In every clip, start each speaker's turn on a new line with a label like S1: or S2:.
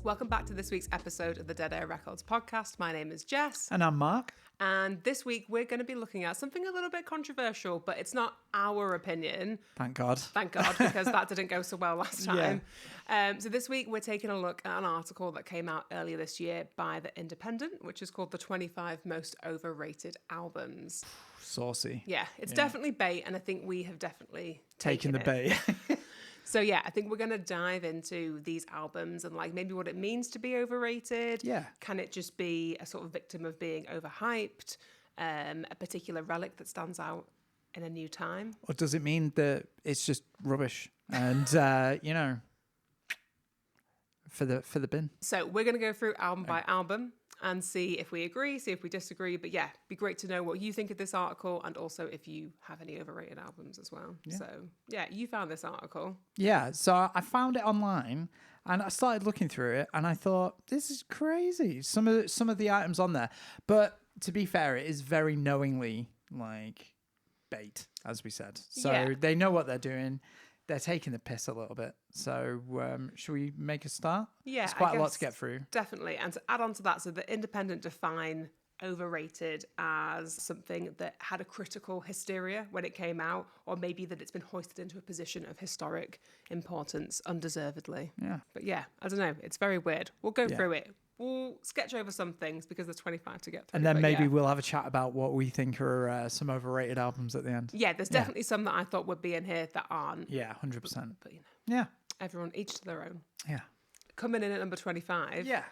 S1: Welcome back to this week's episode of the Dead Air Records podcast. My name is Jess.
S2: And I'm Mark.
S1: And this week we're going to be looking at something a little bit controversial, but it's not our opinion.
S2: Thank God.
S1: Thank God, because that didn't go so well last time. So this week we're taking a look at an article that came out earlier this year by The Independent, which is called the 25 Most Overrated Albums.
S2: Saucy.
S1: Yeah, it's definitely bait, and I think we have definitely
S2: taken the bait.
S1: So yeah, I think we're going to dive into these albums and like maybe what it means to be overrated.
S2: Yeah.
S1: Can it just be a sort of victim of being overhyped? A particular relic that stands out in a new time?
S2: Or does it mean that it's just rubbish and, for the bin?
S1: So we're going to go through album by album and see if we agree, see if we disagree. But yeah, be great to know what you think of this article and also if you have any overrated albums as well. Yeah. So yeah, you found this article.
S2: Yeah, so I found it online and I started looking through it and I thought, this is crazy. Some of the items on there. But to be fair, it is very knowingly like bait, as we said. So they know what they're doing. They're taking the piss a little bit. So should we make a start?
S1: Yeah,
S2: it's quite a lot to get through.
S1: Definitely. And to add on to that, so the Independent define overrated as something that had a critical hysteria when it came out, or maybe that it's been hoisted into a position of historic importance undeservedly.
S2: Yeah.
S1: But yeah, I don't know. It's very weird. We'll go through it. We'll sketch over some things because there's 25 to get through.
S2: And then maybe we'll have a chat about what we think are some overrated albums at the end.
S1: Yeah, there's definitely some that I thought would be in here that aren't.
S2: Yeah, 100%.
S1: But you know.
S2: Yeah.
S1: Everyone, each to their own.
S2: Yeah.
S1: Coming in at number 25.
S2: Yeah.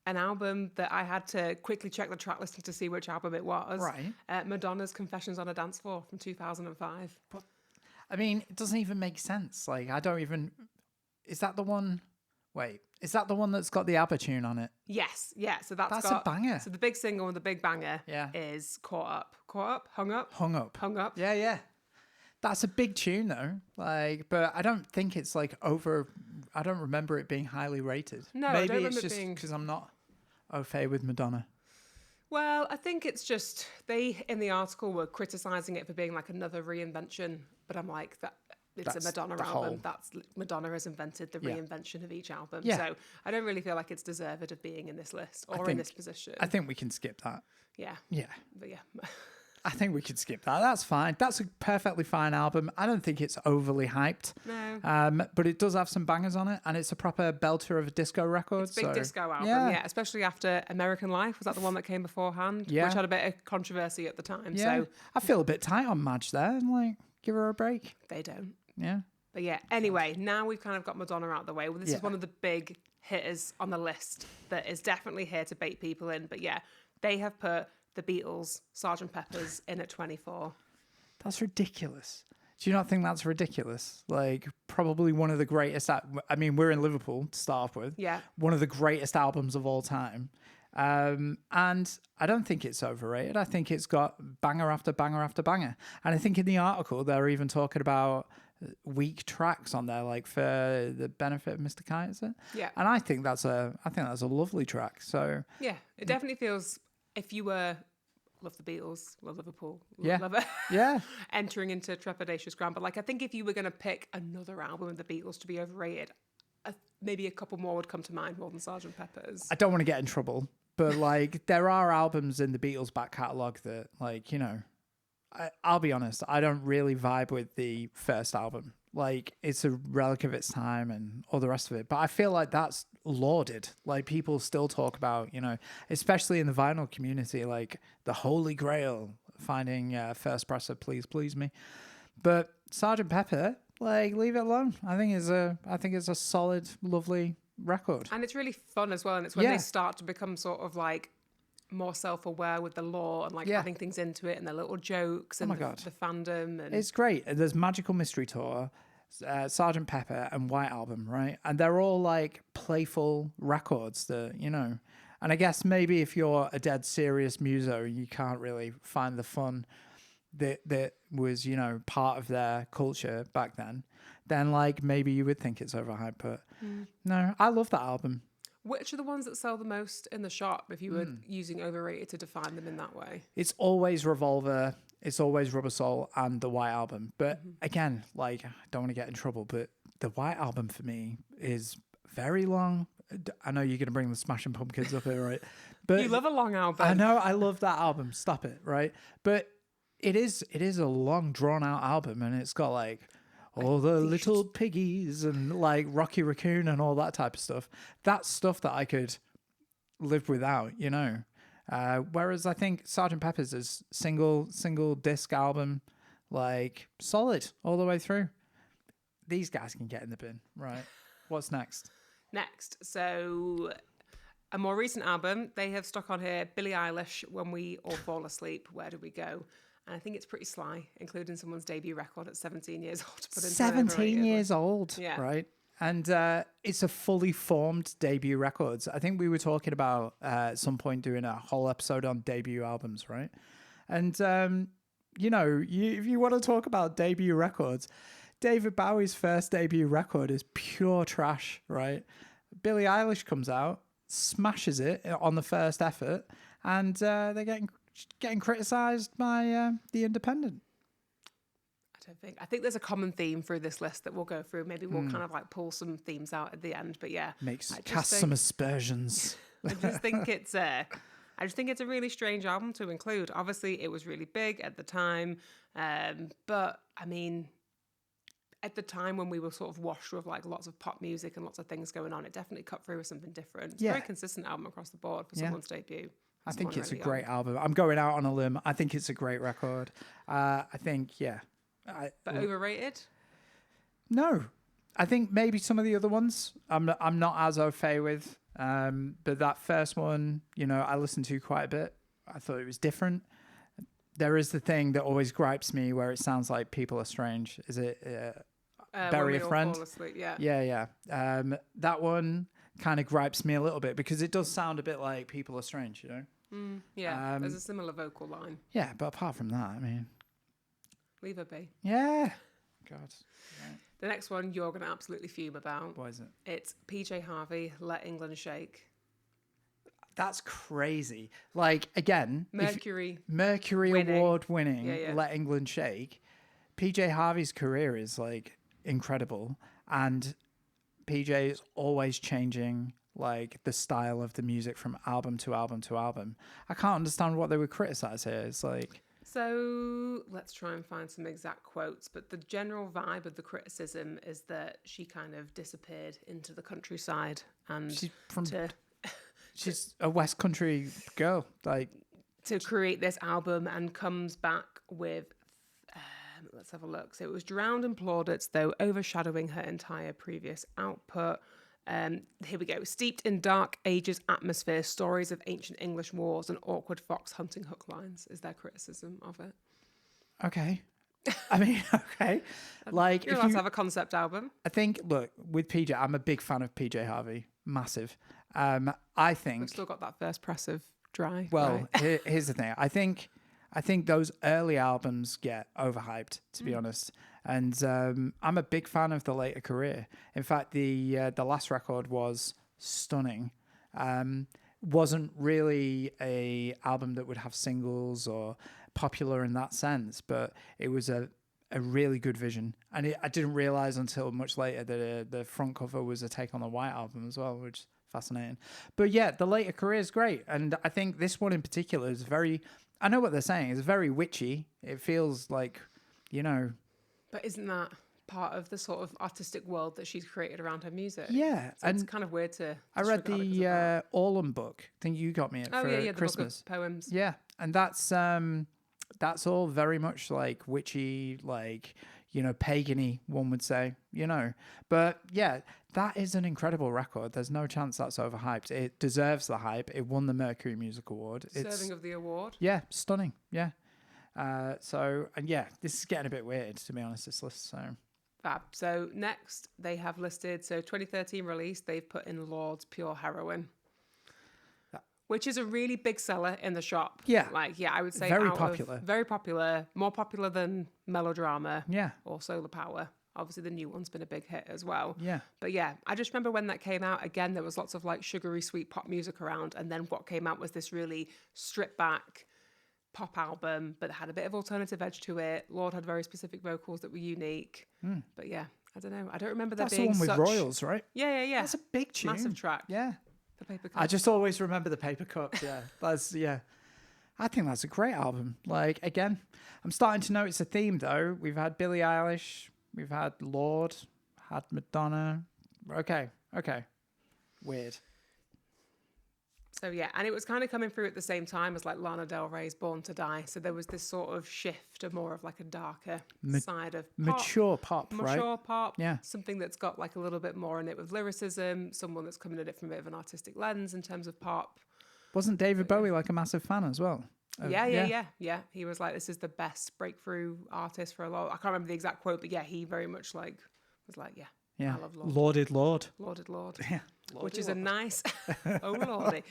S1: An album that I had to quickly check the track listing to see which album it was.
S2: Right.
S1: Madonna's Confessions on a Dance Floor from 2005.
S2: But, I mean, it doesn't even make sense. Like, I don't even... Is that the one... Wait, is that the one that's got the ABBA tune on it?
S1: Yes, yeah. So that's
S2: a banger.
S1: So the big single and the big banger is Caught Up. Caught Up? Hung Up?
S2: Hung Up.
S1: Hung Up.
S2: Yeah, yeah. That's a big tune, though. Like, but I don't think it's like over... I don't remember it being highly rated.
S1: No,
S2: maybe
S1: I don't
S2: it's
S1: remember
S2: just
S1: being...
S2: because I'm not au fait with Madonna.
S1: Well, I think it's just they in the article were criticizing it for being like another reinvention, but I'm like that. It's a Madonna album. Madonna has invented the reinvention of each album. Yeah. So I don't really feel like it's deserved of being in this list or in this position.
S2: I think we can skip that.
S1: Yeah.
S2: Yeah.
S1: But yeah.
S2: I think we can skip that. That's fine. That's a perfectly fine album. I don't think it's overly hyped.
S1: No.
S2: But it does have some bangers on it, and it's a proper belter of a disco record.
S1: It's a big disco album, yeah. Especially after American Life. Was that the one that came beforehand?
S2: Yeah.
S1: Which had a bit of controversy at the time.
S2: Yeah.
S1: So
S2: I feel a bit tight on Madge there. I'm like, give her a break.
S1: They don't.
S2: Yeah.
S1: But yeah, anyway, now we've kind of got Madonna out of the way. Well, this is one of the big hitters on the list that is definitely here to bait people in. But yeah, they have put the Beatles, Sgt. Pepper's in at 24.
S2: That's ridiculous. Do you not think that's ridiculous? Like, probably one of the greatest... I mean, we're in Liverpool to start off with.
S1: Yeah.
S2: One of the greatest albums of all time. And I don't think it's overrated. I think it's got banger after banger after banger. And I think in the article, they're even talking about weak tracks on there, like for the benefit of Mr. Kite, is it?
S1: Yeah.
S2: And I think that's a lovely track. So
S1: yeah, it definitely feels... If you were, love the Beatles, love Liverpool, love
S2: it.
S1: entering into trepidatious ground. But like, I think if you were going to pick another album of the Beatles to be overrated, maybe a couple more would come to mind more than Sgt. Pepper's.
S2: I don't want to get in trouble, but like, there are albums in the Beatles back catalogue that, like, you know, I'll be honest, I don't really vibe with the first album. Like, it's a relic of its time and all the rest of it. But I feel like that's lauded. Like, people still talk about, you know, especially in the vinyl community, like the holy grail, finding First Presser, Please Please Me. But Sgt. Pepper, like, leave it alone. I think it's a solid, lovely record.
S1: And it's really fun as well. And it's when they start to become sort of like more self-aware with the law and like adding things into it and their little jokes and the fandom. And
S2: it's great. There's Magical Mystery Tour, Sgt. Pepper and White Album, right? And they're all like playful records that, you know, and I guess maybe if you're a dead serious muso, you can't really find the fun that was, you know, part of their culture back then like maybe you would think it's overhyped, but no, I love that album.
S1: Which are the ones that sell the most in the shop if you were using overrated to define them in that way?
S2: It's always Revolver, it's always Rubber Soul and the White Album. But again, like, I don't want to get in trouble, but the White Album for me is very long, I know you're going to bring the Smashing Pumpkins up here, right? But
S1: You love a long album.
S2: I know, I love that album. Stop it, right? But it is a long, drawn out album, and it's got like all the little piggies and like Rocky Raccoon and all that type of stuff. That's stuff that I could live without, you know. Whereas I think Sgt. Pepper's is single disc album, like solid all the way through. These guys can get in the bin, right? What's next?
S1: Next, so a more recent album, they have stuck on here Billie Eilish, When We All Fall Asleep, Where Do We Go? And I think it's pretty sly, including someone's debut record at 17 years old. To put into
S2: 17 years old,
S1: yeah.
S2: Right? And it's a fully formed debut record. I think we were talking about at some point doing a whole episode on debut albums, right? And, you know, if you want to talk about debut records, David Bowie's first debut record is pure trash, right? Billie Eilish comes out, smashes it on the first effort, and they're getting criticised by The Independent.
S1: I think there's a common theme through this list that we'll go through. Maybe we'll kind of like pull some themes out at the end. But yeah,
S2: cast some aspersions.
S1: I just think it's a really strange album to include. Obviously, it was really big at the time, but I mean, at the time when we were sort of washed with like lots of pop music and lots of things going on, it definitely cut through with something different. It's a very consistent album across the board for someone's debut.
S2: I think it's a great album. I'm going out on a limb. I think it's a great record. I think,
S1: but overrated?
S2: No. I think maybe some of the other ones I'm not as au fait with. But that first one, you know, I listened to quite a bit. I thought it was different. There is the thing that always gripes me where it sounds like People Are Strange. Is it Bury a Friend? Yeah. That one kind of gripes me a little bit because it does sound a bit like People Are Strange, you know?
S1: There's a similar vocal line.
S2: Yeah, but apart from that, I mean...
S1: Leave her be.
S2: Yeah. God. Right.
S1: The next one you're going to absolutely fume about.
S2: What is it?
S1: It's PJ Harvey, Let England Shake.
S2: That's crazy. Like, again...
S1: Mercury
S2: Award winning, Let England Shake. PJ Harvey's career is, like, incredible. And PJ is always changing, like, the style of the music from album to album to album. I can't understand what they would criticize here. It's like...
S1: So let's try and find some exact quotes, but the general vibe of the criticism is that she kind of disappeared into the countryside and
S2: she's a West Country girl, like
S1: to create this album and comes back with let's have a look. So it was drowned in plaudits, though overshadowing her entire previous output. Here we go. Steeped in dark ages atmosphere, stories of ancient English wars and awkward fox hunting hook lines is their criticism of it.
S2: Okay. I mean, okay. Like,
S1: you're allowed to have a concept album.
S2: I think, look, with PJ, I'm a big fan of PJ Harvey. Massive. I think...
S1: We've still got that first press of Dry.
S2: Well,
S1: right?
S2: Here's the thing. I think those early albums get overhyped, to be honest. And I'm a big fan of the later career. In fact, the last record was stunning. Wasn't really a album that would have singles or popular in that sense, but it was a really good vision. And I didn't realize until much later that the front cover was a Take on the White album as well, which is fascinating. But yeah, the later career is great. And I think this one in particular is very... I know what they're saying. It's very witchy. It feels like, you know...
S1: But isn't that part of the sort of artistic world that she's created around her music?
S2: Yeah.
S1: So it's kind of weird to
S2: I read the Orlam book. I think you got me it for
S1: the
S2: Christmas.
S1: Book of Poems.
S2: Yeah. And that's all very much like witchy, like, you know, pagan-y, one would say, you know. But yeah, that is an incredible record. There's no chance that's overhyped. It deserves the hype. It won the Mercury Music Award.
S1: Deserving of the award.
S2: Yeah, stunning. Yeah. This is getting a bit weird, to be honest, this list.
S1: Fab. So next they have listed, 2013 release, they've put in Lord's Pure Heroin, which is a really big seller in the shop.
S2: Yeah.
S1: I would say
S2: very popular.
S1: Very popular, more popular than Melodrama or Solar Power. Obviously the new one's been a big hit as well.
S2: Yeah.
S1: But yeah, I just remember when that came out, again, there was lots of like sugary sweet pop music around. And then what came out was this really stripped back, pop album, but it had a bit of alternative edge to it. Lord had very specific vocals that were unique. But yeah, I don't know. I don't remember there being
S2: That's the one with
S1: such...
S2: Royals, right?
S1: Yeah.
S2: That's a big tune.
S1: Massive track.
S2: Yeah.
S1: The Paper Cup.
S2: I just always remember the Paper Cups. Yeah. I think that's a great album. Like, again, I'm starting to notice a theme, though. We've had Billie Eilish. We've had Lorde. Had Madonna. Okay. Weird.
S1: So yeah, and it was kind of coming through at the same time as like Lana Del Rey's Born to Die. So there was this sort of shift to more of like a darker side of pop.
S2: Mature pop, right?
S1: Mature pop.
S2: Yeah.
S1: Something that's got like a little bit more in it with lyricism. Someone that's coming at it from a bit of an artistic lens in terms of pop.
S2: Wasn't David Bowie like a massive fan as well?
S1: Yeah. He was like, this is the best breakthrough artist for a lot. I can't remember the exact quote, but yeah, he very much like was like, I love Lorde.
S2: Lauded Lord.
S1: Lauded Lord.
S2: Yeah.
S1: Which is a nice, oh lordy,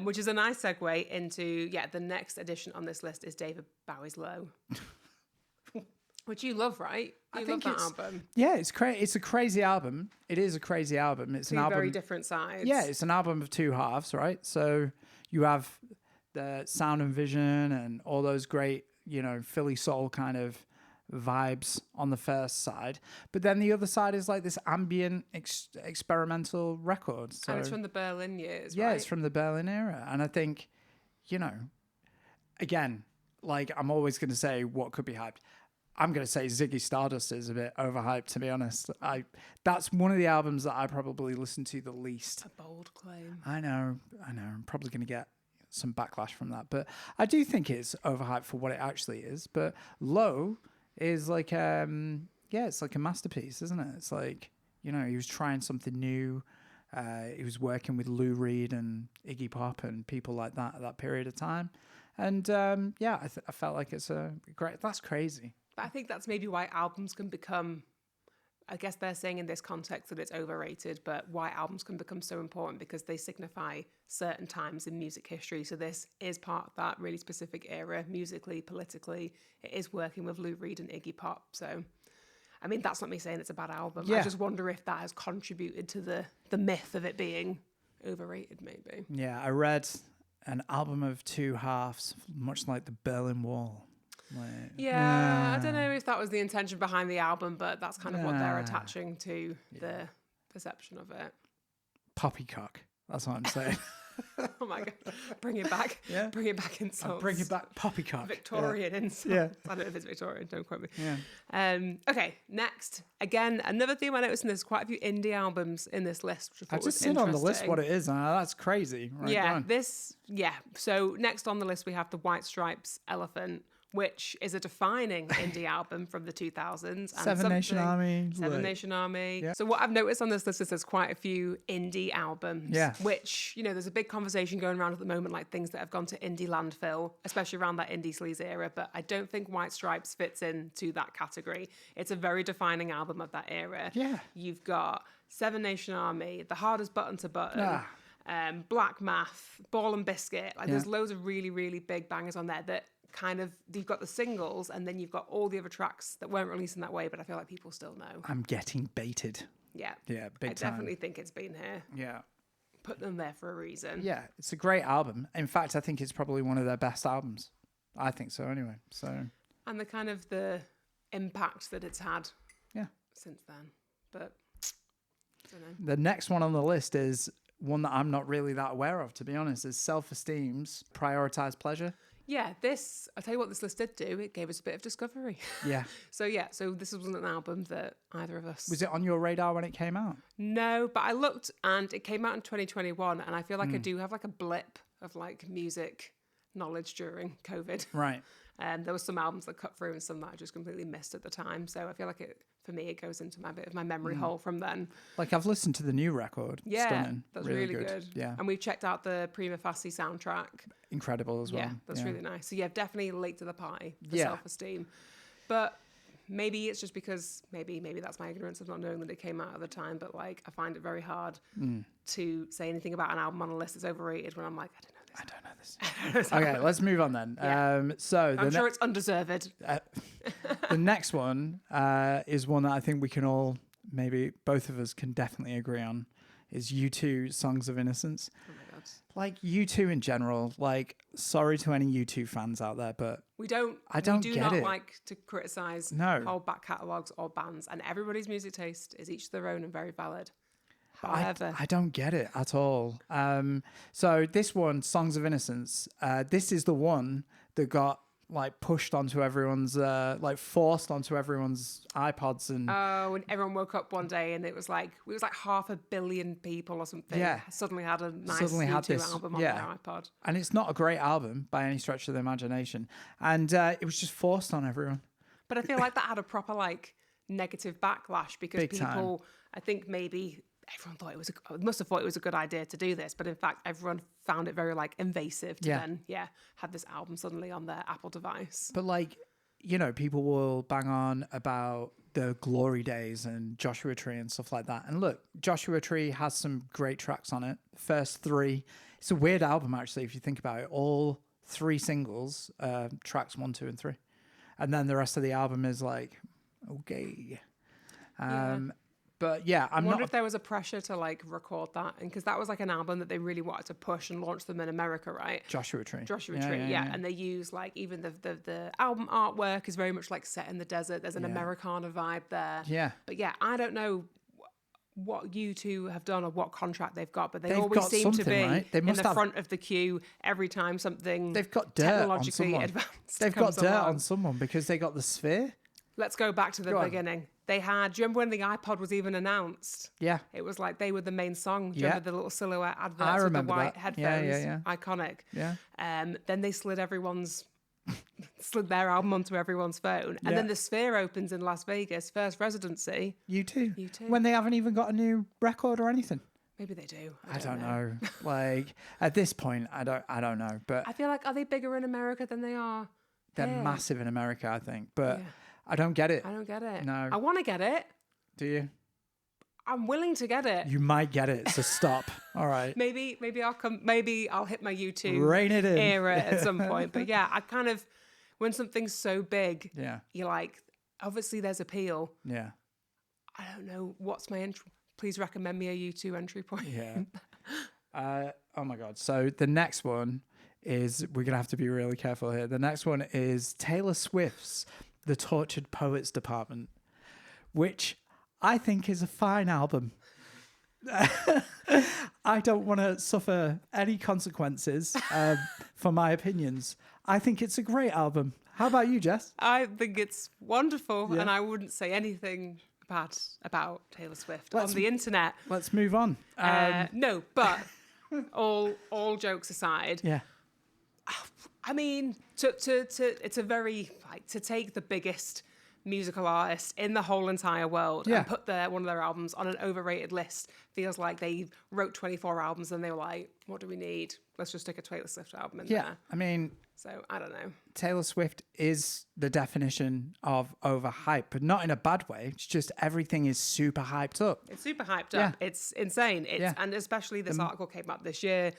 S1: which is a nice segue into, the next addition on this list is David Bowie's Low. Which you love, right? You love that album.
S2: Yeah, it's a crazy album. It is a crazy album. It's an album.
S1: Very different sides.
S2: Yeah, it's an album of two halves, right? So you have the sound and vision and all those great, Philly soul kind of vibes on the first side, but then the other side is like this ambient experimental record. So,
S1: and it's from the Berlin years,
S2: yeah,
S1: right?
S2: It's from the Berlin era. And I think, again, like I'm always going to say what could be hyped. I'm going to say Ziggy Stardust is a bit overhyped, to be honest. That's one of the albums that I probably listen to the least.
S1: A bold claim.
S2: I know. I'm probably going to get some backlash from that, but I do think it's overhyped for what it actually is. But Low is like it's like a masterpiece, isn't it? It's like, he was trying something new. He was working with Lou Reed and Iggy Pop and people like that at that period of time. And I felt like it's that's crazy.
S1: But I think that's maybe why albums can become, I guess they're saying in this context that it's overrated, but why albums can become so important because they signify certain times in music history. So this is part of that really specific era, musically, politically. It is working with Lou Reed and Iggy Pop. So, I mean, that's not me saying it's a bad album. Yeah. I just wonder if that has contributed to the myth of it being overrated, maybe.
S2: Yeah, I read an album of two halves, much like the Berlin Wall.
S1: I don't know if that was the intention behind the album, but that's kind of what they're attaching to the perception of it.
S2: Poppycock. That's what I'm saying.
S1: Oh my God. Bring it back. Yeah. Bring it back insults.
S2: Bring it back poppycock.
S1: Victorian insults.
S2: Yeah.
S1: I don't know if it's Victorian, don't quote me.
S2: Yeah.
S1: Okay, next. Again, another theme I noticed, and there's quite a few indie albums in this list, which I thought
S2: just seen on the list what it is, and that's crazy. Right,
S1: So next on the list we have the White Stripes Elephant, which is a defining indie album from the 2000s. And
S2: Seven Nation Army.
S1: Nation Army.
S2: Yeah.
S1: So what I've noticed on this list is there's quite a few indie albums, which, there's a big conversation going around at the moment, like things that have gone to indie landfill, especially around that indie sleaze era. But I don't think White Stripes fits into that category. It's a very defining album of that era.
S2: Yeah.
S1: You've got Seven Nation Army, The Hardest Button to Button, Black Math, Ball and Biscuit. There's loads of really, really big bangers on there that kind of, you've got the singles and then you've got all the other tracks that weren't released in that way, but I feel like people still know.
S2: I'm getting baited.
S1: Yeah,
S2: big time.
S1: I definitely think it's been here.
S2: Yeah.
S1: Put them there for a reason.
S2: Yeah, it's a great album. In fact, I think it's probably one of their best albums. I think so anyway. So.
S1: And the kind of the impact that it's had since then. But I don't know.
S2: The next one on the list is one that I'm not really that aware of, to be honest, is Self-Esteem's Prioritize Pleasure.
S1: Yeah, I'll tell you what this list did do. It gave us a bit of discovery.
S2: Yeah.
S1: So this wasn't an album that either of us...
S2: Was it on your radar when it came out?
S1: No, but I looked and it came out in 2021 and I feel like I do have like a blip of like music knowledge during COVID.
S2: Right.
S1: And there were some albums that cut through and some that I just completely missed at the time. So I feel like for me, it goes into my memory hole from then.
S2: Like I've listened to the new record.
S1: Yeah,
S2: Stunning.
S1: That's really good.
S2: Yeah.
S1: And we've checked out the Prima Facie soundtrack.
S2: Incredible as well.
S1: Yeah, that's really nice. So definitely late to the party for Self-Esteem. But maybe it's just because maybe that's my ignorance of not knowing that it came out at the time. But like I find it very hard to say anything about an album on a list that's overrated when I'm like, I don't know this.
S2: Okay, let's move on then.
S1: Yeah. I'm sure it's undeserved.
S2: The next one is one that I think we can maybe both of us can definitely agree on, is U2 Songs of Innocence.
S1: Oh my God.
S2: Like U2 in general, like, sorry to any U2 fans out there, but
S1: We do
S2: get
S1: not
S2: it.
S1: like to criticize whole back catalogs or bands, and everybody's music taste is each their own and very valid. However,
S2: I don't get it at all. So this one, Songs of Innocence, this is the one that got like pushed onto everyone's, like forced onto everyone's iPods and.
S1: Oh, and everyone woke up one day and it was like 500 million people or something.
S2: Yeah.
S1: Suddenly had a nice U2 album on their iPod.
S2: And it's not a great album by any stretch of the imagination, and it was just forced on everyone.
S1: But I feel like that had a proper like negative backlash because
S2: Big
S1: people,
S2: time.
S1: I think maybe everyone must have thought it was a good idea to do this, but in fact everyone found it very like invasive to then have this album suddenly on their Apple device.
S2: But like, you know, people will bang on about the Glory Days and Joshua Tree and stuff like that. And look, Joshua Tree has some great tracks on it. First three, it's a weird album actually if you think about it. All three singles, tracks 1, 2, and 3, and then the rest of the album is like okay. But yeah, I
S1: wonder if there was a pressure to like record that, and because that was like an album that they really wanted to push and launch them in America, right?
S2: Joshua Tree.
S1: Yeah. And they use like even the album artwork is very much like set in the desert. There's an Americana vibe there.
S2: Yeah.
S1: But yeah, I don't know what U2 have done or what contract they've got, but they've always
S2: got
S1: seem to be
S2: right? They must
S1: in the front of the queue every time something
S2: they've got dirt
S1: technologically
S2: on
S1: advanced.
S2: They've got dirt on someone because they got the Sphere.
S1: Let's go back to the beginning. They had, do you remember when the iPod was even announced?
S2: Yeah.
S1: It was like they were the main song. Do you remember the little silhouette adverts with the white headphones?
S2: Yeah.
S1: Iconic.
S2: Yeah.
S1: Then they slid their album onto everyone's phone. And then the Sphere opens in Las Vegas, first residency.
S2: U2. When they haven't even got a new record or anything.
S1: Maybe they do.
S2: I don't know. Like, at this point, I don't know. But
S1: I feel like, are they bigger in America than they are?
S2: They're massive in America, I think. But I don't get it.
S1: I don't get it.
S2: No.
S1: I want to get it.
S2: Do you?
S1: I'm willing to get it.
S2: You might get it, so stop. All right.
S1: Maybe I'll come. Maybe I'll hit my U2
S2: Rein it in.
S1: era at some point. But yeah, I kind of, when something's so big, you're like, obviously there's appeal.
S2: Yeah.
S1: I don't know what's my entry. Please recommend me a U2 entry point.
S2: Yeah. Oh my God. So the next one is, we're gonna have to be really careful here. The next one is Taylor Swift's The Tortured Poets Department, which I think is a fine album. I don't want to suffer any consequences for my opinions. I think it's a great album. How about you, Jess?
S1: I think it's wonderful, and I wouldn't say anything bad about Taylor Swift on the internet.
S2: Let's move on.
S1: No, but all jokes aside, I mean, it's a very, like, to take the biggest musical artist in the whole entire world and put one of their albums on an overrated list feels like they wrote 24 albums and they were like, what do we need? Let's just stick a Taylor Swift album in there.
S2: I mean,
S1: so I don't know.
S2: Taylor Swift is the definition of overhyped, but not in a bad way. It's just everything is super hyped up.
S1: It's super hyped up. It's insane. And especially this article came up this year.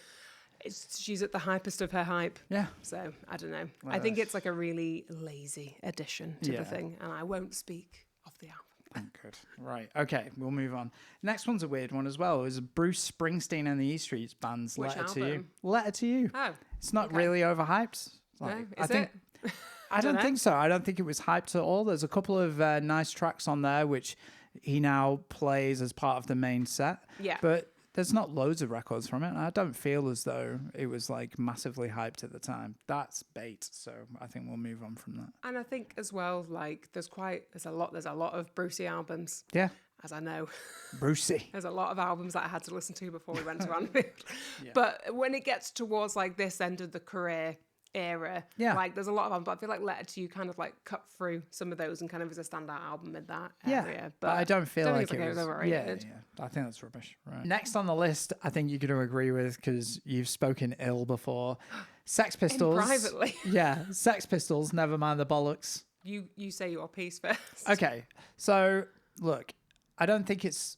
S1: She's at the hypest of her hype.
S2: Yeah.
S1: So I don't know. I think it's like a really lazy addition to the thing, and I won't speak of the album.
S2: Good. Right. Okay. We'll move on. Next one's a weird one as well. It was Bruce Springsteen and the E Street Band's
S1: Which
S2: Letter
S1: album?
S2: to You. Letter to You.
S1: Oh.
S2: It's not really overhyped.
S1: No,
S2: I don't think so. I don't think it was hyped at all. There's a couple of nice tracks on there which he now plays as part of the main set.
S1: Yeah.
S2: But there's not loads of records from it, and I don't feel as though it was like massively hyped at the time. That's bait, so I think we'll move on from that.
S1: And I think as well, like there's a lot of Brucey albums.
S2: Yeah.
S1: As I know.
S2: Brucey.
S1: There's a lot of albums that I had to listen to before we went to Anfield. But when it gets towards like this end of the career era, like there's a lot of albums, but I feel like Letter to You kind of like cut through some of those and kind of is a standout album in that area. But
S2: I don't feel like
S1: it was overrated.
S2: Yeah. I think that's rubbish. Right. Next on the list, I think you're going to agree with because you've spoken ill before. Sex Pistols.
S1: Privately.
S2: Yeah, Sex Pistols, never mind the bollocks.
S1: You say your piece first.
S2: Okay, so look, I don't think it's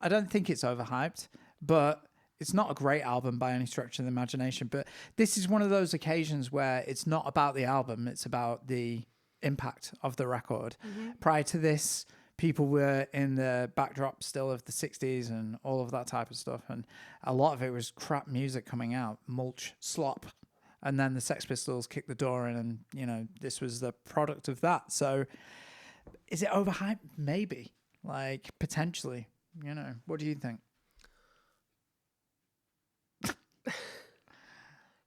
S2: overhyped, but it's not a great album by any stretch of the imagination. But this is one of those occasions where it's not about the album; it's about the impact of the record. Mm-hmm. Prior to this, people were in the backdrop still of the 60s and all of that type of stuff. And a lot of it was crap music coming out, mulch, slop. And then the Sex Pistols kicked the door in and, you know, this was the product of that. So is it overhyped? Maybe. Like, potentially. You know, what do you think?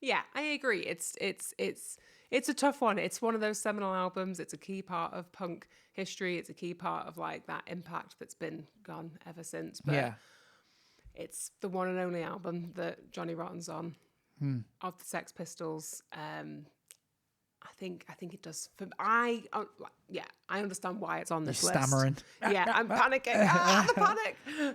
S1: Yeah, I agree. It's a tough one. It's one of those seminal albums. It's a key part of punk history. It's a key part of like that impact that's been gone ever since. But it's the one and only album that Johnny Rotten's on of the Sex Pistols. I think it does. I understand why it's on this list.
S2: Stammering.
S1: Yeah, I'm panicking.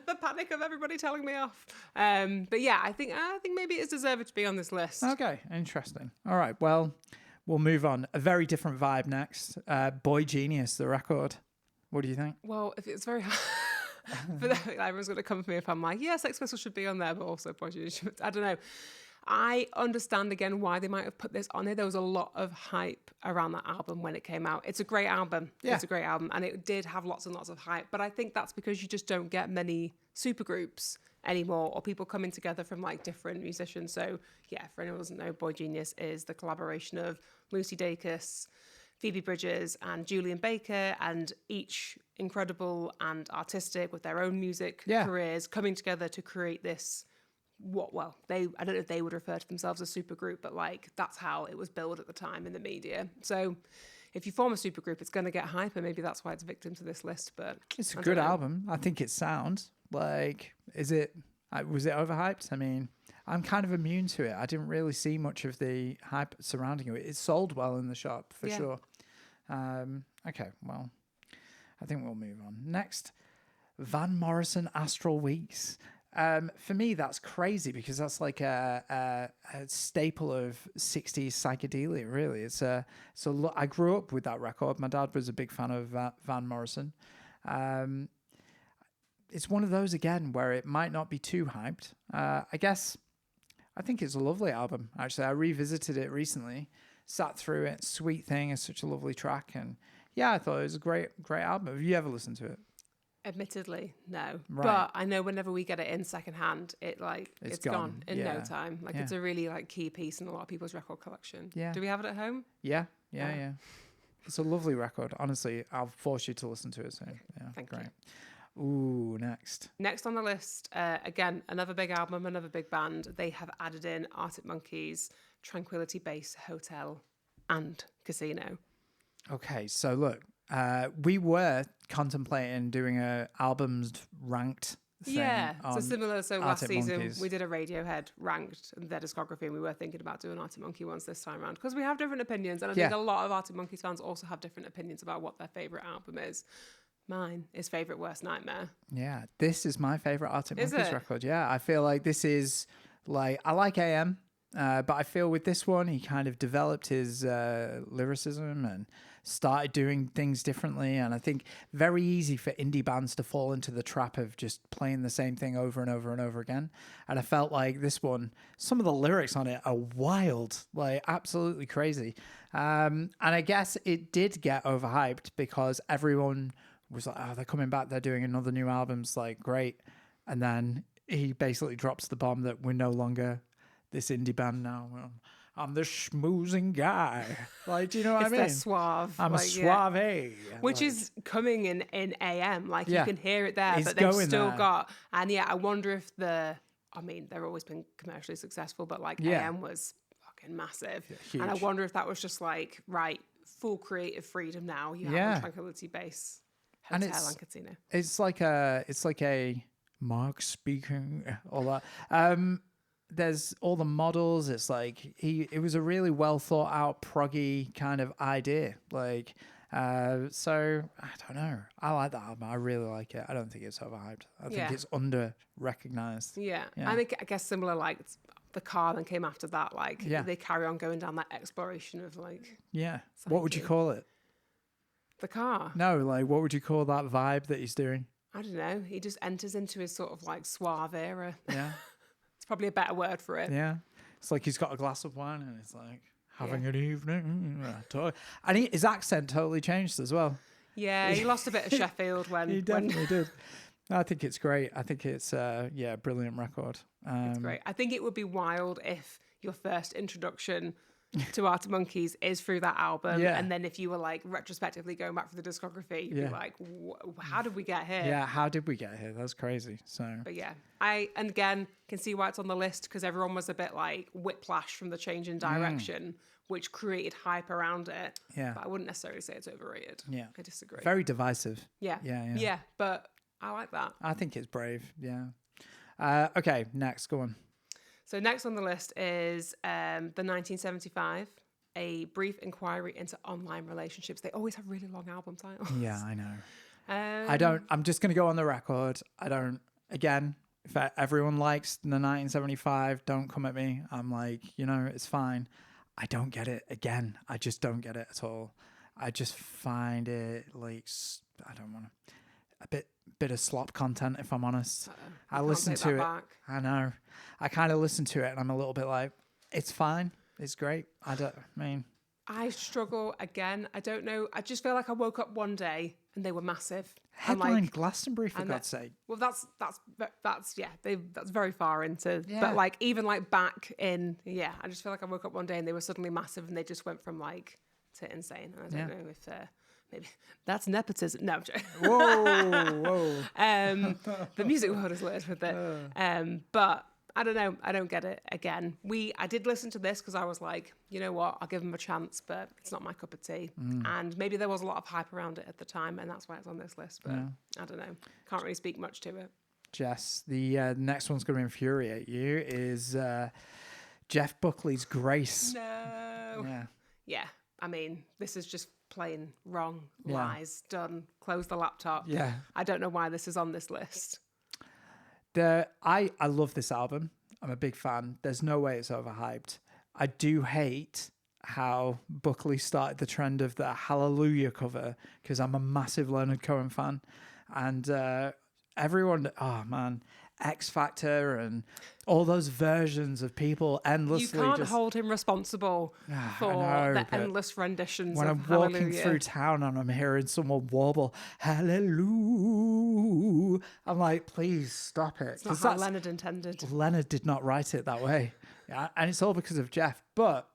S1: The panic of everybody telling me off. But yeah, I think maybe it's deserved to be on this list.
S2: Okay, interesting. All right, well, we'll move on. A very different vibe next. Boy Genius, the record. What do you think?
S1: Well, if it's very hard. But everyone's going to come for me if I'm like, yeah, Sex Pistols should be on there, but also Boy Genius. I don't know. I understand again why they might have put this on here. There was a lot of hype around that album when it came out. It's a great album. Yeah. It's a great album. And it did have lots and lots of hype. But I think that's because you just don't get many supergroups anymore or people coming together from like different musicians. So yeah, for anyone who doesn't know, Boy Genius is the collaboration of Lucy Dacus, Phoebe Bridgers and Julian Baker, and each incredible and artistic with their own music careers coming together to create this I don't know if they would refer to themselves as supergroup, but like that's how it was billed at the time in the media. So if you form a supergroup, it's going to get hype, and maybe that's why it's victim to this list. But
S2: it's a good album. I think it sounds like, was it overhyped? I mean, I'm kind of immune to it. I didn't really see much of the hype surrounding it. It sold well in the shop for sure. Okay, well, I think we'll move on. Next, Van Morrison, Astral Weeks. For me, that's crazy because that's like a staple of 60s psychedelia, really. I grew up with that record. My dad was a big fan of Van Morrison. It's one of those, again, where it might not be too hyped. I think it's a lovely album, actually. I revisited it recently, sat through it. Sweet Thing is such a lovely track. And yeah, I thought it was a great album. Have you ever listened to it?
S1: Admittedly, no.
S2: Right.
S1: But I know whenever we get it in secondhand, it's gone in no time. Like it's a really like key piece in a lot of people's record collection. Yeah. Do we have it at home?
S2: Yeah. It's a lovely record. Honestly, I'll force you to listen to it soon. Yeah,
S1: Thank you.
S2: Ooh, next.
S1: Next on the list, again, another big album, another big band. They have added in Arctic Monkeys, Tranquility Base, Hotel, and Casino.
S2: Okay, so look, we were contemplating doing a albums ranked thing.
S1: Yeah, so similar. So last season
S2: Monkeys.
S1: we did a Radiohead ranked their discography, and we were thinking about doing Arctic Monkey ones this time around because we have different opinions, and I think a lot of Arctic Monkeys fans also have different opinions about what their favourite album is. Mine is Favourite Worst Nightmare. Yeah,
S2: this is my favourite Arctic Monkeys record. Yeah, I feel like this is like, I like AM, but I feel with this one he kind of developed his lyricism and started doing things differently. And I think very easy for indie bands to fall into the trap of just playing the same thing over and over and over again. And I felt like this one, some of the lyrics on it are wild, like absolutely crazy. And I guess it did get overhyped because everyone was like, oh, they're coming back, they're doing another new album, it's like great. And then he basically drops the bomb that we're no longer this indie band now. I'm the schmoozing guy. Like, do you know what I mean?
S1: It's suave.
S2: I'm like, a suave.
S1: Which is coming in AM. Like, you can hear it there, but they've still got... And yeah, I wonder if they've always been commercially successful, but like AM was fucking massive. Yeah, and I wonder if that was just like, right, full creative freedom now. You have a Tranquility Base, Hotel and Casino. It's like
S2: a Mark speaking, all that. There's all the models. It's like it was a really well thought out proggy kind of idea. Like, so I don't know. I like that album. I really like it. I don't think it's overhyped. I think it's under recognized.
S1: Yeah. I guess similar, like The Car then came after that. Like they carry on going down that exploration of like.
S2: Yeah. What would you call it?
S1: The Car.
S2: No, like what would you call that vibe that he's doing?
S1: I don't know. He just enters into his sort of like suave era.
S2: Yeah.
S1: It's probably a better word for it.
S2: Yeah. It's like he's got a glass of wine and it's like having an evening. And his accent totally changed as well.
S1: Yeah, he lost a bit of Sheffield when...
S2: He definitely did. I think it's great. I think it's a brilliant record.
S1: It's great. I think it would be wild if your first introduction to Arctic Monkeys is through that album, and then if you were like retrospectively going back through the discography, you'd be like, how did we get here?
S2: Yeah, how did we get here? That's crazy. So,
S1: but yeah, and again can see why it's on the list, because everyone was a bit like whiplash from the change in direction, which created hype around it.
S2: Yeah,
S1: but I wouldn't necessarily say it's overrated.
S2: Yeah,
S1: I disagree.
S2: Very divisive.
S1: Yeah, but I like that.
S2: I think it's brave. Yeah. Okay, next, go on.
S1: So next on the list is the 1975, A Brief Inquiry into Online Relationships. They always have really long album titles.
S2: Yeah, I know. I'm just going to go on the record. Again, if everyone likes the 1975, don't come at me. I'm like, it's fine. I don't get it. Again, I just don't get it at all. I just find it like, I don't want to, a bit of slop content, if I'm honest. I listen to it. Back. I know. I kind of listen to it and I'm a little bit like, it's fine. It's great. I
S1: struggle again. I don't know. I just feel like I woke up one day and they were massive.
S2: Headline Glastonbury, for God's sake.
S1: Well, that's very far into. Yeah. But like even like back in, I just feel like I woke up one day and they were suddenly massive and they just went from like to insane. And I don't know if maybe that's nepotism. No, I'm joking.
S2: Whoa.
S1: The music world is littered with it. But I don't know. I don't get it. Again, I did listen to this because I was like, you know what? I'll give them a chance, but it's not my cup of tea. And maybe there was a lot of hype around it at the time, and that's why it's on this list. But I don't know. Can't really speak much to it.
S2: Jess, the next one's going to infuriate you is Jeff Buckley's Grace.
S1: No. Yeah. I mean, this is just plain wrong. Lies. Done. Close the laptop.
S2: Yeah.
S1: I don't know why this is on this list.
S2: I love this album. I'm a big fan. There's no way it's overhyped. I do hate how Buckley started the trend of the Hallelujah cover, because I'm a massive Leonard Cohen fan. And everyone, X Factor and all those versions of people endlessly.
S1: You can't hold him responsible for the endless renditions
S2: when
S1: of
S2: I'm walking
S1: Hallelujah.
S2: through town and I'm hearing someone warble Hallelujah, I'm like, please stop it.
S1: It's not how Leonard intended.
S2: Leonard did not write it that way. Yeah, and it's all because of Jeff. But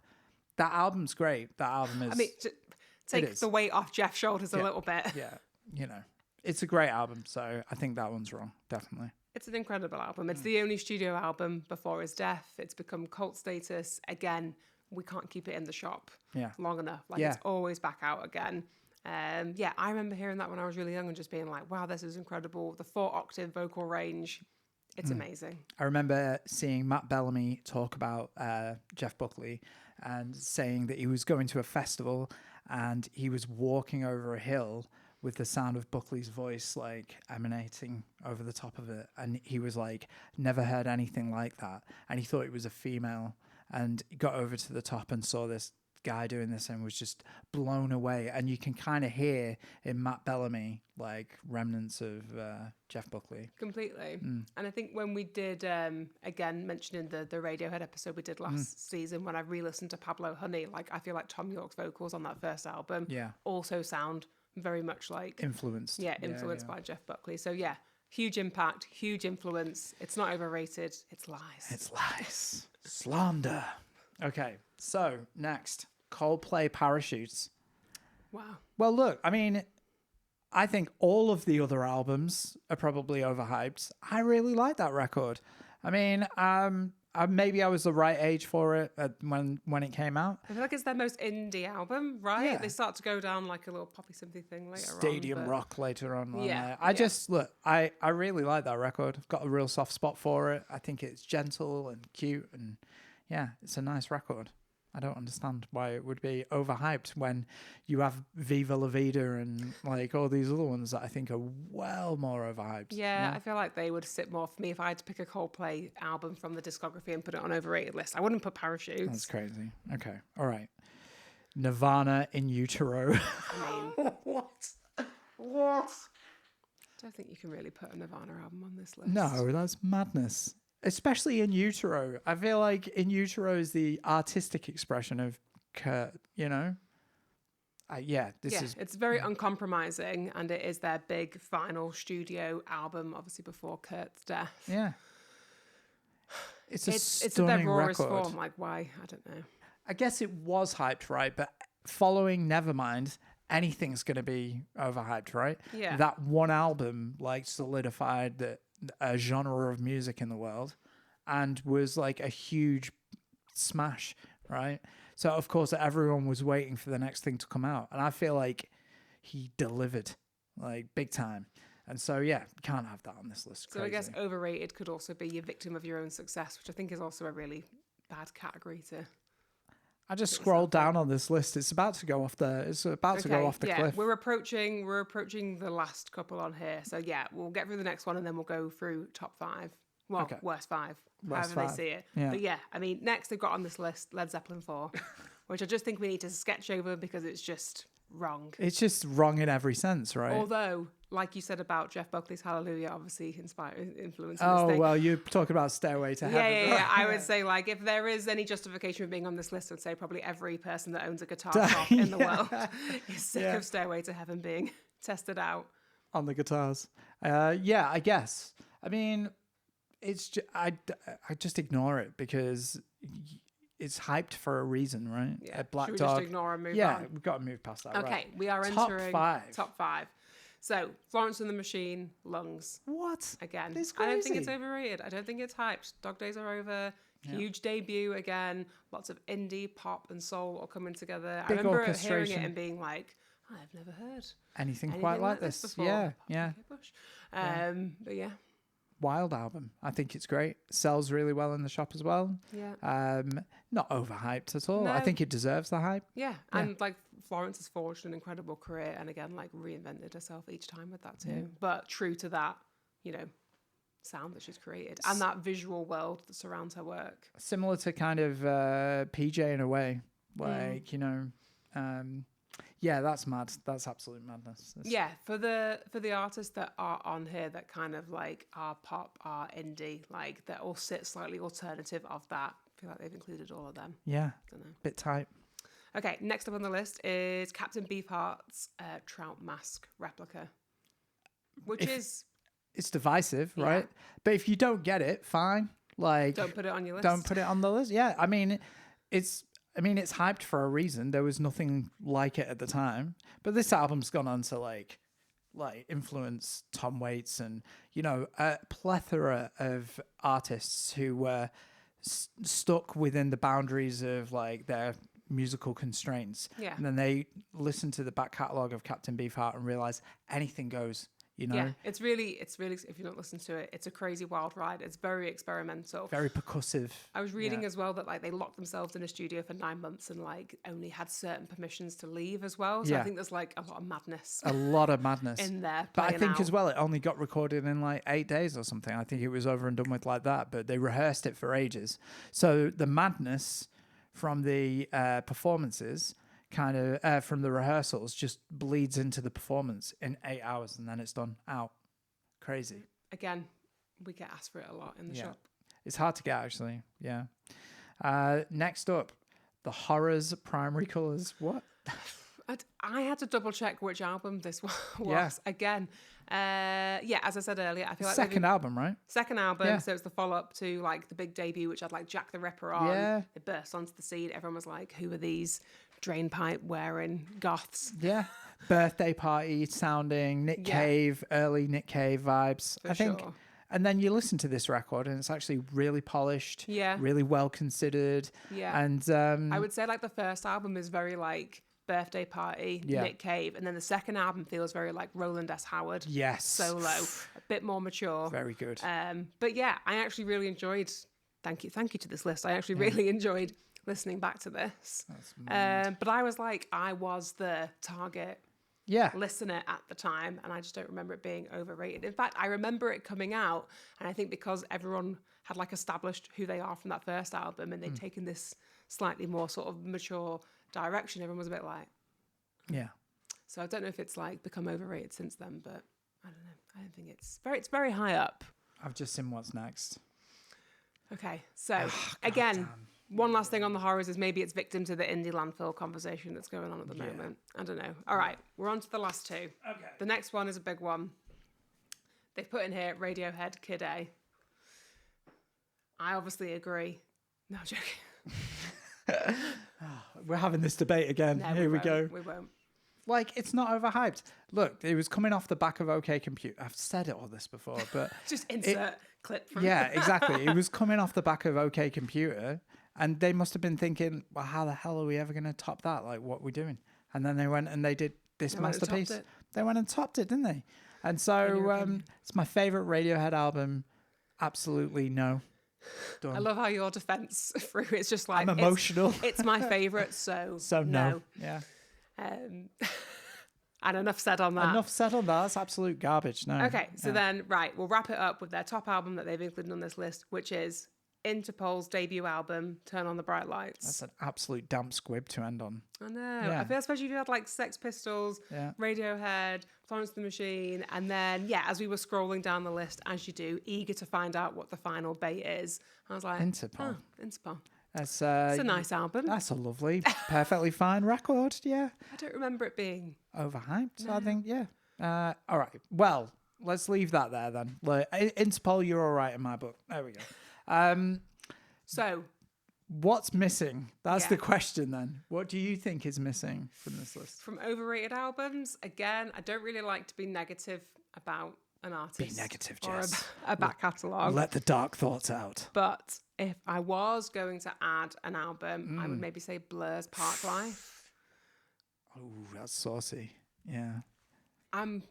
S2: that album's great. That album is.
S1: I mean, take the weight off Jeff's shoulders a little bit.
S2: Yeah, it's a great album. So I think that one's wrong. Definitely.
S1: It's an incredible album. It's the only studio album before his death. It's become cult status. Again, we can't keep it in the shop long enough. It's always back out again. I remember hearing that when I was really young and just being like, wow, this is incredible. The 4-octave vocal range. It's amazing.
S2: I remember seeing Matt Bellamy talk about Jeff Buckley and saying that he was going to a festival and he was walking over a hill with the sound of Buckley's voice like emanating over the top of it. And he was like, never heard anything like that. And he thought it was a female, and he got over to the top and saw this guy doing this and was just blown away. And you can kind of hear in Matt Bellamy like remnants of Jeff Buckley.
S1: Completely. And I think when we did, again, mentioning the Radiohead episode we did last season, when I re-listened to Pablo Honey, like I feel like Tom York's vocals on that first album also sound very much like
S2: influenced
S1: by Jeff Buckley. So huge impact, huge influence. It's not overrated. It's lies.
S2: Slander. Okay, so next, Coldplay Parachutes.
S1: Wow.
S2: Well, look, I mean, I think all of the other albums are probably overhyped. I really like that record. I mean, maybe I was the right age for it when it came out.
S1: I feel like it's their most indie album, right? Yeah. They start to go down like a little poppy synthy thing later on.
S2: Stadium rock later on. I really like that record. I've got a real soft spot for it. I think it's gentle and cute, and it's a nice record. I don't understand why it would be overhyped when you have Viva La Vida and like all these other ones that I think are well more overhyped.
S1: Yeah, I feel like they would sit more for me if I had to pick a Coldplay album from the discography and put it on overrated list. I wouldn't put Parachutes.
S2: That's crazy. Okay, all right. Nirvana in Utero.
S1: I mean,
S2: what?
S1: I don't think you can really put a Nirvana album on this list.
S2: No, that's madness. Especially In Utero. I feel like In Utero is the artistic expression of Kurt, this is
S1: it's very uncompromising, and it is their big final studio album, obviously before Kurt's death.
S2: Yeah. It's a
S1: It's
S2: stunning
S1: their rawest
S2: record.
S1: form. Like, why? I don't know.
S2: I guess it was hyped, right? But following Nevermind, anything's going to be overhyped, right?
S1: Yeah.
S2: That one album like solidified a genre of music in the world and was like a huge smash, right? So of course everyone was waiting for the next thing to come out, and I feel like he delivered like big time. And so you can't have that on this list.
S1: So I guess overrated could also be you're victim of your own success, which I think is also a really bad category to.
S2: I just scrolled down on this list. It's about to go off to go off the cliff.
S1: We're approaching the last couple on here. So we'll get through the next one and then we'll go through top 5. Well, worst 5, however they see it.
S2: Yeah.
S1: But I mean, next they've got on this list Led Zeppelin 4, which I just think we need to sketch over because it's just wrong.
S2: It's just wrong in every sense, right?
S1: Although, like you said about Jeff Buckley's Hallelujah, obviously influencing this
S2: Oh,
S1: thing.
S2: well, you're talking about Stairway to Heaven.
S1: Yeah. I would say, like, if there is any justification for being on this list, I'd say probably every person that owns a guitar shop in the world is sick of Stairway to Heaven being tested out.
S2: On the guitars. I guess. I mean, I just ignore it because it's hyped for a reason, right?
S1: Yeah.
S2: Black
S1: Should we
S2: Dog.
S1: just ignore and move on?
S2: Yeah, we've got to move past that.
S1: Okay,
S2: right.
S1: we are
S2: Top
S1: entering
S2: 5.
S1: top 5. So, Florence and the Machine, Lungs.
S2: What?
S1: Again.
S2: It's
S1: I don't think
S2: crazy.
S1: it's overrated. I don't think it's hyped. Dog Days Are Over. Huge debut again. Lots of indie, pop, and soul all coming together.
S2: Big
S1: I remember hearing
S2: orchestration.
S1: it and being like, I've never heard
S2: Anything quite like this.
S1: before.
S2: Yeah.
S1: Okay, Bush. But yeah.
S2: Wild album. I think it's great. Sells really well in the shop as well.
S1: Yeah.
S2: Not overhyped at all.
S1: No.
S2: I think it deserves the hype.
S1: Yeah. And like Florence has forged an incredible career and again, like reinvented herself each time with that too.
S2: Yeah.
S1: But true to that, sound that she's created and that visual world that surrounds her work.
S2: Similar to kind of PJ in a way. Like, that's mad. That's absolute madness.
S1: For the artists that are on here that kind of like are pop, are indie, like that all sit slightly alternative of that. I feel like they've included all of them.
S2: Yeah.
S1: Don't know.
S2: Bit tight.
S1: Okay, next up on the list is Captain Beefheart's Trout Mask replica, which is...
S2: It's divisive, right? But if you don't get it, fine. Like,
S1: don't put it on your list.
S2: Don't put it on the list. Yeah, I mean, it's hyped for a reason. There was nothing like it at the time. But this album's gone on to like influence Tom Waits and, a plethora of artists who were stuck within the boundaries of like their musical constraints.
S1: Yeah.
S2: And then they listened to the back catalogue of Captain Beefheart and realized anything goes.
S1: Yeah, it's really, if you don't listen to it, it's a crazy wild ride. It's very experimental.
S2: Very percussive.
S1: I was reading as well that like they locked themselves in a studio for 9 months and like only had certain permissions to leave as well. So I think there's like a lot of madness.
S2: A lot of madness.
S1: In there.
S2: But I think as well, it only got recorded in like 8 days or something. I think it was over and done with like that, but they rehearsed it for ages. So the madness from the performances kind of from the rehearsals just bleeds into the performance in 8 hours and then it's done out. Crazy.
S1: Again, we get asked for it a lot in the shop.
S2: It's hard to get actually. Yeah. Next up, The Horrors Primary Colours. What?
S1: I had to double check which album this was.
S2: Yeah.
S1: Again, as I said earlier, I feel like
S2: second album, right?
S1: Second album, so it's the follow-up to like the big debut, which had like Jack the Ripper on.
S2: Yeah.
S1: It burst onto the scene. Everyone was like, who are these drain pipe wearing goths?
S2: Yeah. Birthday party sounding Nick Cave, early Nick Cave vibes.
S1: For
S2: I think.
S1: sure.
S2: And then you listen to this record and it's actually really polished, really well considered.
S1: Yeah.
S2: And
S1: I would say like the first album is very like Birthday Party, Nick Cave, and then the second album feels very like Roland S. Howard.
S2: Yes.
S1: Solo, a bit more mature.
S2: Very good.
S1: But yeah, I actually really enjoyed. Thank you to this list. I actually really enjoyed listening back to this. But I was like, I was the target listener at the time, and I just don't remember it being overrated. In fact, I remember it coming out, and I think because everyone had like established who they are from that first album, and they'd taken this slightly more sort of mature direction, everyone was a bit like, So I don't know if it's like become overrated since then, but I don't know. I don't think it's very high up.
S2: I've just seen what's next.
S1: Okay, so again, One last thing on the horrors is maybe it's victim to the indie landfill conversation that's going on at the moment. I don't know. All right, we're on to the last two.
S2: Okay.
S1: The next one is a big one. They've put in here Radiohead, Kid A. I obviously agree. No, I'm joking.
S2: We're having this debate again.
S1: No,
S2: Here we go.
S1: We won't.
S2: Like, it's not overhyped. Look, it was coming off the back of OK Computer. I've said all this before, but...
S1: Just insert clip from...
S2: Yeah, exactly. It was coming off the back of OK Computer, and they must have been thinking, well, how the hell are we ever going to top that? Like, what are we doing? And then they went and they did this masterpiece. They went and topped it, didn't they? And so it's my favourite Radiohead album. Absolutely no. Done.
S1: I love how your defense through it's just like
S2: I'm emotional.
S1: It's my favorite, so
S2: no. Yeah.
S1: And enough said on that.
S2: Enough said on that. That's absolute garbage. No.
S1: Okay, so then we'll wrap it up with their top album that they've included on this list, which is Interpol's debut album, Turn on the Bright Lights.
S2: That's an absolute damp squib to end on.
S1: I know. Yeah. I feel especially if you had like Sex Pistols, Radiohead, Florence and the Machine, and then as we were scrolling down the list, as you do, eager to find out what the final bait is, I was like,
S2: Interpol.
S1: Interpol.
S2: It's
S1: a nice album.
S2: That's a lovely, perfectly fine record. Yeah.
S1: I don't remember it being
S2: overhyped. No. I think. Yeah. All right. Well, let's leave that there then. Like, Interpol, you're all right in my book. There we go.
S1: So,
S2: what's missing? That's the question then. What do you think is missing from this list?
S1: From overrated albums, again, I don't really like to be negative about an artist.
S2: Be negative, Jess.
S1: Or a back catalogue.
S2: Let the dark thoughts out.
S1: But if I was going to add an album, I would maybe say Blur's Park Life.
S2: Oh, that's saucy. Yeah.
S1: I'm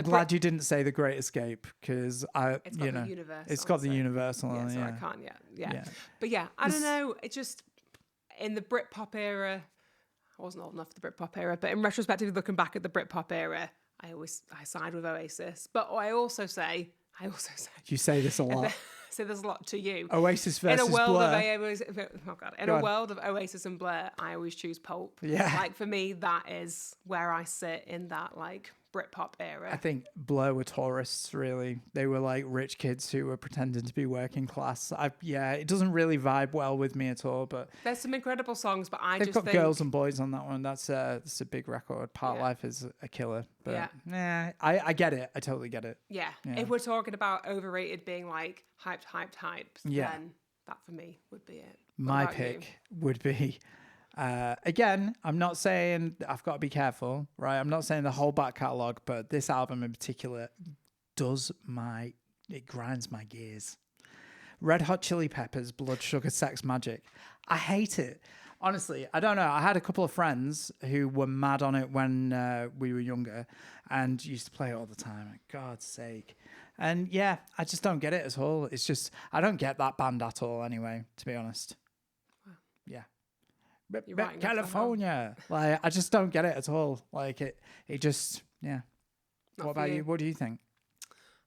S2: glad you didn't say The Great Escape because
S1: it's got the Universal.
S2: It's got the Universal.
S1: Yeah, so I can't yet. Yeah. But I don't know. It just in the Britpop era. I wasn't old enough for the Britpop era, but in retrospectively looking back at the Britpop era, I side with Oasis. But I also say
S2: you say this a lot.
S1: So there's a lot to you.
S2: Oasis versus
S1: in a world
S2: Blur.
S1: In a world of Oasis and Blur, I always choose Pulp.
S2: Yeah.
S1: Like for me, that is where I sit in that like Britpop era.
S2: I think Blur were tourists, really. They were like rich kids who were pretending to be working class. It doesn't really vibe well with me at all. But
S1: there's some incredible songs, but
S2: they've got girls and boys on that one. That's a big record. Part Life is a killer. But I get it. I totally get it.
S1: Yeah. If we're talking about overrated being like hyped, then that for me would be it.
S2: My pick would be. Again, I'm not saying I've got to be careful, right? I'm not saying the whole back catalogue, but this album in particular it grinds my gears. Red Hot Chili Peppers, Blood Sugar Sex Magic. I hate it. Honestly, I don't know. I had a couple of friends who were mad on it when we were younger and used to play it all the time. For God's sake. And I just don't get it at all. It's just, I don't get that band at all anyway, to be honest.
S1: Wow.
S2: Yeah. California. Like, I just don't get it at all. Like, it just, Not what about you? What do you think?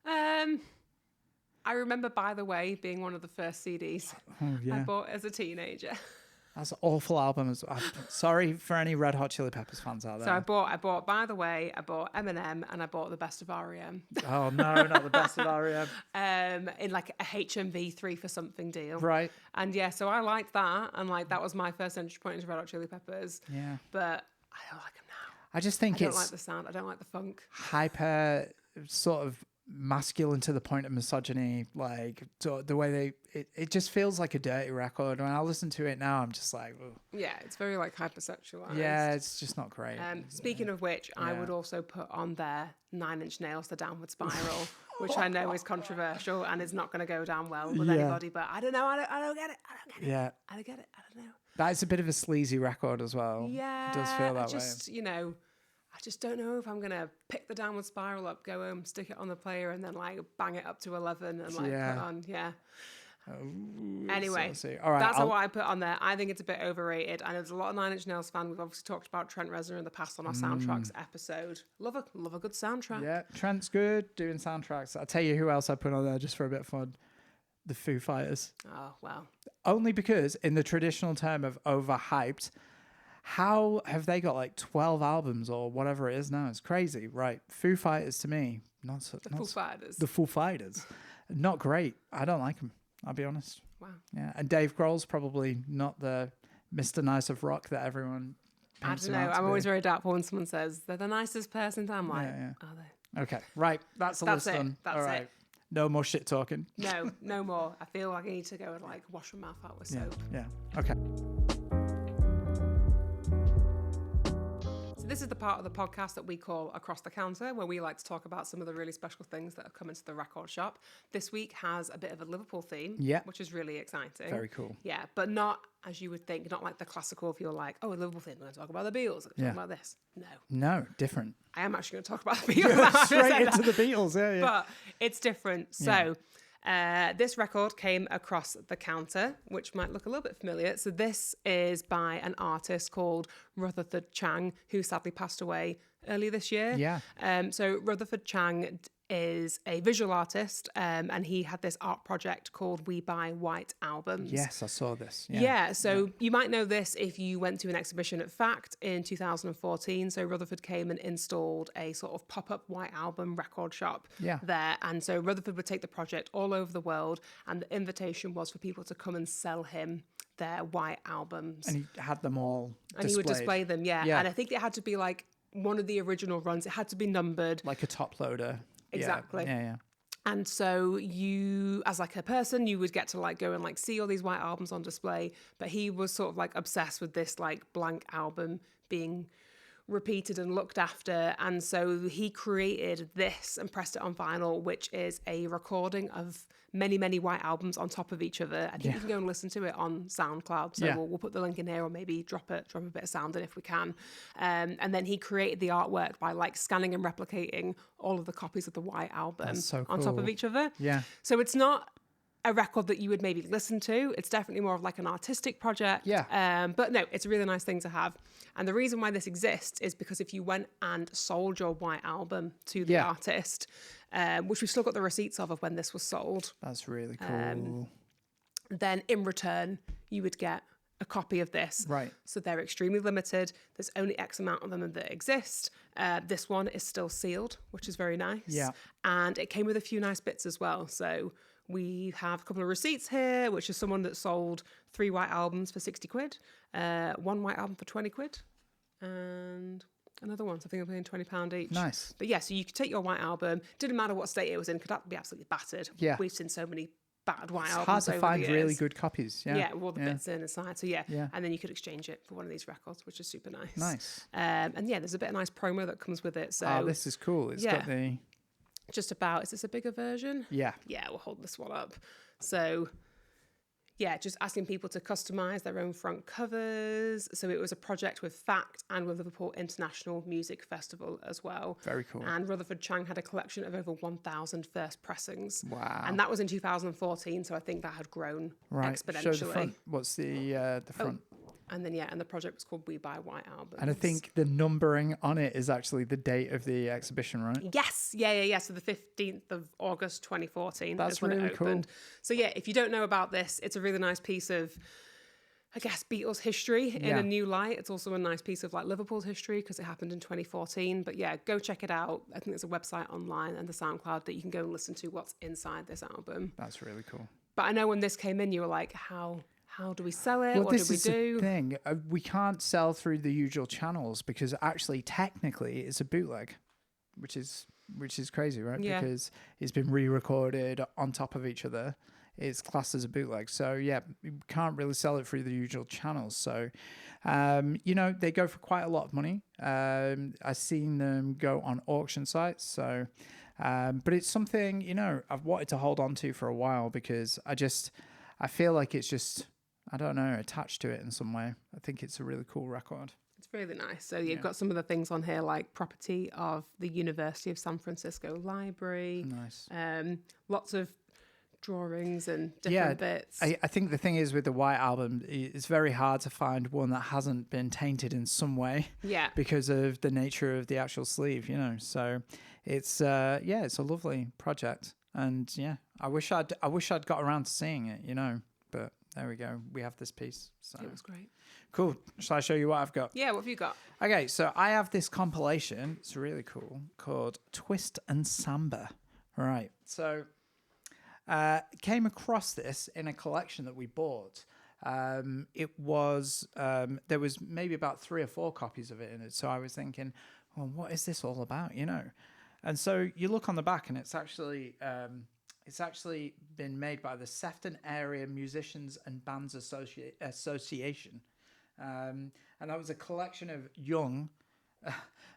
S1: I remember, by the way, being one of the first CDs I bought as a teenager.
S2: That's an awful album. I'm sorry for any Red Hot Chili Peppers fans out there.
S1: So I bought, by the way, I bought Eminem and I bought the best of R.E.M.
S2: Oh, no, not the best of R.E.M.
S1: In like a HMV 3 for something deal.
S2: Right.
S1: And so I liked that. And like that was my first entry point into Red Hot Chili Peppers.
S2: Yeah.
S1: But I don't like them now.
S2: I just think
S1: I don't like the sound. I don't like the funk.
S2: Hyper sort of masculine to the point of misogyny, like the way it just feels like a dirty record. When I listen to it now, I'm just like, ugh.
S1: Yeah, it's very like hypersexualized.
S2: Yeah, it's just not great.
S1: Speaking of which, I would also put on there 9 Inch Nails, The Downward Spiral, which I know is controversial and is not going to go down well with anybody, but I don't know. I don't get it.
S2: Yeah.
S1: I don't get it. I don't know.
S2: That's a bit of a sleazy record as well.
S1: Yeah.
S2: It does feel that way.
S1: I just don't know if I'm going to pick the Downward Spiral up, go home, stick it on the player, and then like bang it up to 11 and like put on, Anyway,
S2: all right,
S1: that's what I put on there. I think it's a bit overrated. I know there's a lot of 9 Inch Nails fans. We've obviously talked about Trent Reznor in the past on our soundtracks episode. Love a good soundtrack.
S2: Yeah, Trent's good doing soundtracks. I'll tell you who else I put on there just for a bit of fun. The Foo Fighters.
S1: Oh, well.
S2: Only because in the traditional term of overhyped, how have they got like 12 albums or whatever it is now? It's crazy, right? Foo Fighters to me,
S1: Foo Fighters.
S2: The Foo Fighters. Not great. I don't like them. I'll be honest.
S1: Wow.
S2: Yeah, and Dave Grohl's probably not the Mr. Nice of rock that everyone paints him out to be.
S1: I'm always very doubtful when someone says they're the nicest person. I'm like, are they?
S2: Okay, right. That's list done. All right. No more shit talking.
S1: No more. I feel like I need to go and like wash my mouth out with soap.
S2: Yeah. Okay.
S1: So this is the part of the podcast that we call Across the Counter, where we like to talk about some of the really special things that have come into the record shop. This week has a bit of a Liverpool theme, which is really exciting.
S2: Very cool.
S1: Yeah, but not, as you would think, not like the classical, if you're like, oh, a Liverpool theme, we're going to talk about the Beatles, we're going to talk about this.
S2: No, different.
S1: I am actually going to talk about the Beatles.
S2: Straight into the Beatles, yeah.
S1: But it's different. So this record came across the counter, which might look a little bit familiar. So this is by an artist called Rutherford Chang, who sadly passed away earlier this year.
S2: Yeah.
S1: So Rutherford Chang is a visual artist, and he had this art project called We Buy White Albums.
S2: Yes, I saw this.
S1: So you might know this if you went to an exhibition at Fact in 2014. So Rutherford came and installed a sort of pop-up white album record shop there. And so Rutherford would take the project all over the world, and the invitation was for people to come and sell him their white albums.
S2: And he had them all displayed.
S1: And he would display them, And I think it had to be like one of the original runs. It had to be numbered.
S2: Like a top loader.
S1: Exactly.
S2: Yeah.
S1: And so you, as like a person, you would get to like go and like see all these white albums on display. But he was sort of like obsessed with this like blank album being repeated and looked after. And so he created this and pressed it on vinyl, which is a recording of many, many white albums on top of each other. I think you can go and listen to it on SoundCloud. So we'll put the link in here, or maybe drop a bit of sound in if we can. And then he created the artwork by like scanning and replicating all of the copies of the white album on top of each other.
S2: Yeah.
S1: So it's not a record that you would maybe listen to. It's definitely more of like an artistic project. But no, it's a really nice thing to have. And the reason why this exists is because if you went and sold your white album to the artist, which we've still got the receipts of when this was sold.
S2: That's really cool.
S1: Then in return, you would get a copy of this.
S2: Right.
S1: So they're extremely limited. There's only X amount of them that exist. This one is still sealed, which is very nice.
S2: Yeah.
S1: And it came with a few nice bits as well. So we have a couple of receipts here, which is someone that sold 3 white albums for 60 quid, 1 white album for 20 quid, and another one. So I think I'm paying £20 each.
S2: Nice.
S1: But yeah, so you could take your white album. Didn't matter what state it was in, could be absolutely battered.
S2: Yeah.
S1: We've seen so many battered white
S2: it's
S1: albums.
S2: Hard to
S1: over
S2: find
S1: the years.
S2: really good copies.
S1: Yeah, with all the bits in inside. So yeah. And then you could exchange it for one of these records, which is super nice.
S2: Nice.
S1: And yeah, there's a bit of nice promo that comes with it. So
S2: this is cool. It's got the...
S1: Just about, is this a bigger version?
S2: Yeah.
S1: Yeah, we'll hold this one up. So yeah, just asking people to customise their own front covers. So it was a project with Fact and with Liverpool International Music Festival as well.
S2: Very cool.
S1: And Rutherford Chang had a collection of over 1,000 first pressings.
S2: Wow.
S1: And that was in 2014, so I think that had grown exponentially.
S2: Show the front. What's the front?
S1: And then, and the project was called We Buy White Albums.
S2: And I think the numbering on it is actually the date of the exhibition, right?
S1: Yes. Yeah. So the 15th of August, 2014 is when
S2: really
S1: it opened.
S2: Cool.
S1: So yeah, if you don't know about this, it's a really nice piece of, I guess, Beatles history in a new light. It's also a nice piece of like Liverpool's history because it happened in 2014. But yeah, go check it out. I think there's a website online and the SoundCloud that you can go and listen to what's inside this album.
S2: That's really cool.
S1: But I know when this came in, you were like, how do we sell it?
S2: Well,
S1: what do we do?
S2: This is the thing. We can't sell through the usual channels because actually, technically, it's a bootleg, which is crazy, right?
S1: Yeah.
S2: Because it's been re-recorded on top of each other. It's classed as a bootleg. So, yeah, we can't really sell it through the usual channels. So, they go for quite a lot of money. I've seen them go on auction sites. So, but it's something, I've wanted to hold on to for a while because I feel like it's just... I don't know, attached to it in some way. I think it's a really cool record.
S1: It's really nice. So you've got some of the things on here like property of the University of San Francisco Library.
S2: Nice.
S1: Lots of drawings and different bits.
S2: I think the thing is with the White Album, it's very hard to find one that hasn't been tainted in some way.
S1: Yeah.
S2: Because of the nature of the actual sleeve, So it's it's a lovely project. And yeah, I wish I'd got around to seeing it, But there we go. We have this piece. So.
S1: It was great.
S2: Cool. Shall I show you what I've got?
S1: Yeah, what have you got?
S2: Okay, so I have this compilation. It's really cool, called Twist and Samba. Right. So Came across this in a collection that we bought. It was there was maybe about 3 or 4 copies of it in it. So I was thinking, well, what is this all about? And so you look on the back, and it's actually been made by the Sefton Area Musicians and Bands Association, and that was a collection of young,